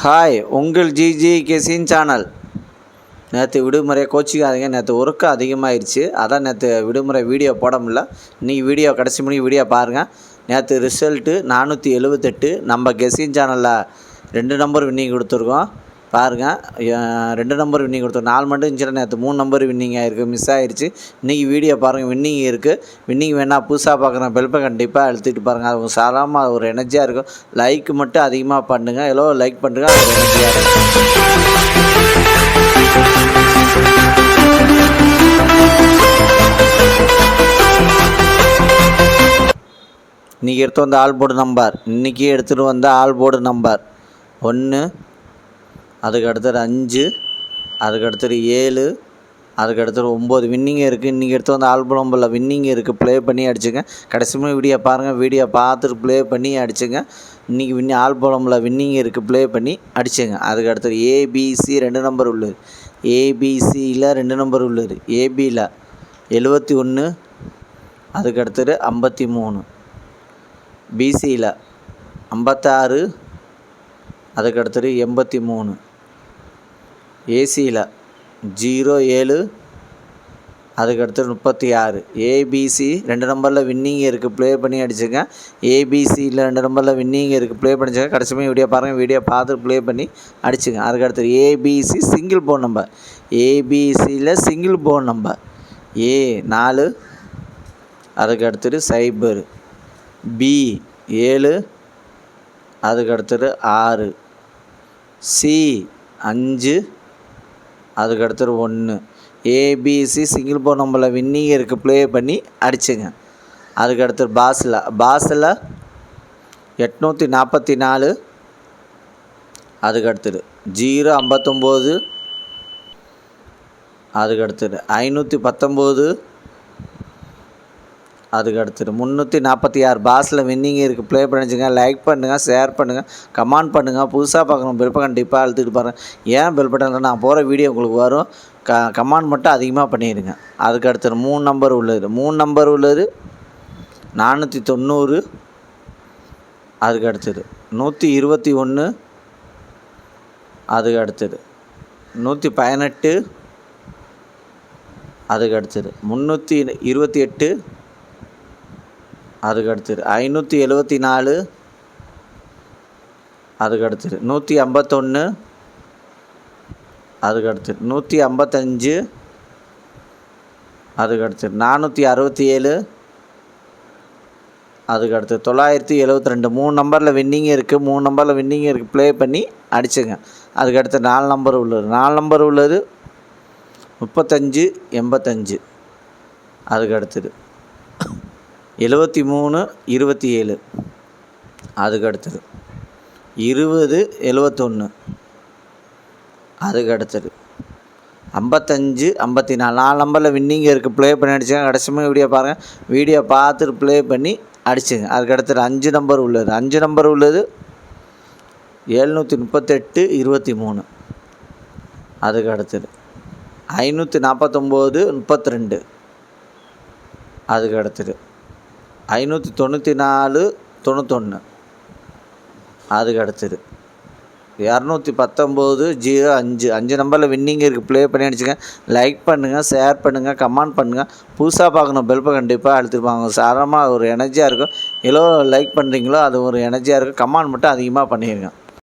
Hi, உங்கள் GG கெசின் channel. நேற்று விடுமுறை கோச்சிக்காதீங்க. நேற்று ஒர்க்கு அதிகமாகிடுச்சு, அதான் நேற்று விடுமுறை வீடியோ போட முடியல. இன்றைக்கி வீடியோ கடைசி மணி வீடியோ பாருங்கள். நேற்று ரிசல்ட்டு 478. நம்ம கெசின் சேனலில் 2 நம்பர் வின்னிங் கொடுத்துருக்கோம் பாருங்கள். 2 நம்பர் வின்னிங் கொடுத்துருக்கோம். 4 மட்டும் இருந்துச்சுன்னா நேற்று 3 நம்பர் வின்னிங் ஆகிருக்கு, மிஸ் ஆகிடுச்சு. இன்றைக்கி வீடியோ பாருங்கள், வின்னிங் இருக்குது. வின்னிங் வேணால் புதுசாக பார்க்குற பெல்ப்பை கண்டிப்பாக அழுத்திட்டு பாருங்கள். அது சாதாரணமாக ஒரு எனர்ஜியாக இருக்கும். லைக் மட்டும் அதிகமாக பண்ணுங்கள். எவ்வளோ லைக் பண்ணுங்கள், அது ஒரு எனர்ஜியாக இருக்கும். இன்றைக்கி எடுத்து வந்த ஆல் போர்டு நம்பர், இன்றைக்கி எடுத்துகிட்டு வந்த ஆல் போர்டு நம்பர் 1, அதுக்கு அடுத்தது 5, அதுக்கு அடுத்தது 7, அதுக்கு அடுத்தது 9 வின்னிங் இருக்குது. இன்றைக்கி எடுத்து வந்த ஆல் போர்டு நம்பரில் வின்னிங் இருக்குது. ப்ளே பண்ணி அடிச்சுங்க. கடைசி வீடியோ பாருங்கள், வீடியோ பார்த்துட்டு ப்ளே பண்ணி அடிச்சுங்க. இன்றைக்கி ஆல் போர்டு நம்பரில் வின்னிங் இருக்குது, ப்ளே பண்ணி அடிச்சுங்க. அதுக்கு அடுத்தது ஏபிசி 2 நம்பர் உள்ளது. ஏபிசியில் 2 நம்பர் உள்ளது. ஏபியில் 71, அதுக்கு அடுத்தது 53. பிசியில் 56, அதுக்கு அடுத்தது 83. ஏசியில் 07, அதுக்கு அடுத்தது 36. ஏபிசி 2 நம்பரில் வின்னிங் இருக்குது, ப்ளே பண்ணி அடிச்சுங்க. ஏபிசியில் 2 நம்பரில் வின்னிங் இருக்குது, ப்ளே பண்ணிச்சுங்க. கடைசியுமே வீடியோ பாருங்கள், வீடியோ பார்த்து ப்ளே பண்ணி அடிச்சுங்க. அதுக்கு அடுத்தது ஏபிசி சிங்கிள் போன் நம்பர். ஏபிசியில் சிங்கிள் போன் நம்பர் A4, அதுக்கு அடுத்தது 0, B7, அதுக்கு அடுத்தது 6, C5, அதுக்கு அடுத்தது 1. ஏபிசி சிங்கிள் போன் நம்பரில் வின்னிங் இருக்குது, ப்ளே பண்ணி அடிச்சுங்க. அதுக்கு அடுத்தது பாஸில் 844, அதுக்கு அடுத்தது 059, அதுக்கு அடுத்தது 519, அதுக்கு அடுத்தது 346. பாஸில் வின்னிங் இருக்குது, ப்ளே பண்ணிச்சுங்க. லைக் பண்ணுங்கள், ஷேர் பண்ணுங்கள், கமெண்ட் பண்ணுங்கள். புதுசாக பார்க்கணும் பெல் பட்டன் கண்டிப்பாக அழுத்திட்டு பாருங்கள். ஏன் பெல் பட்டன் நான் போகிற வீடியோ உங்களுக்கு வரும். கமெண்ட் மட்டும் அதிகமாக பண்ணிடுங்க. அதுக்கு அடுத்தது 3 நம்பர் உள்ளது. 3 நம்பர் உள்ளது 490, அதுக்கு அடுத்தது 121, அதுக்கு அடுத்தது 118, அதுக்கு அடுத்தது 328, அதுக்கு அடுத்தது 574, அதுக்கு அடுத்தது 151, அதுக்கு அடுத்தது 155, அதுக்கு அடுத்தது 467, அதுக்கு அடுத்தது 972. 3 நம்பரில் வின்னிங் இருக்குது, 3 நம்பரில் வின்னிங் இருக்குது, ப்ளே பண்ணி அடிச்சுங்க. அதுக்கு அடுத்து 4 நம்பர் உள்ளது. 4 நம்பர் உள்ளது 35, 85, அதுக்கு அடுத்தது 73, 27, அதுக்கு அடுத்தது 20, 71, அதுக்கு அடுத்தது 55, 54. 4 நம்பரில் வின்னிங் இருக்குது, ப்ளே பண்ணி அடிச்சுங்க. கடைசியுமே வீடியோ பாருங்கள், வீடியோ பார்த்துட்டு ப்ளே பண்ணி அடிச்சுங்க. அதுக்கு அடுத்தது 5 நம்பர் உள்ளது. 5 நம்பர் உள்ளது 738, 23, அதுக்கு அடுத்தது 549, 32, அதுக்கு அடுத்தது 594, 91, அதுக்கு அடுத்தது 219, 05. 5 நம்பரில் வின்னிங் இருக்குது, ப்ளே பண்ணி அடிச்சுங்க. லைக் பண்ணுங்கள், ஷேர் பண்ணுங்கள், கமெண்ட் பண்ணுங்கள். புதுசாக பார்க்கணும் பெல்ப்பை கண்டிப்பாக அழுத்திருப்பாங்க. சாதாரணமாக ஒரு எனர்ஜியாக இருக்கும். எவ்வளோ லைக் பண்ணுறீங்களோ அது ஒரு எனர்ஜியாக இருக்கும். கமெண்ட் மட்டும் அதிகமாக பண்ணிடுங்க.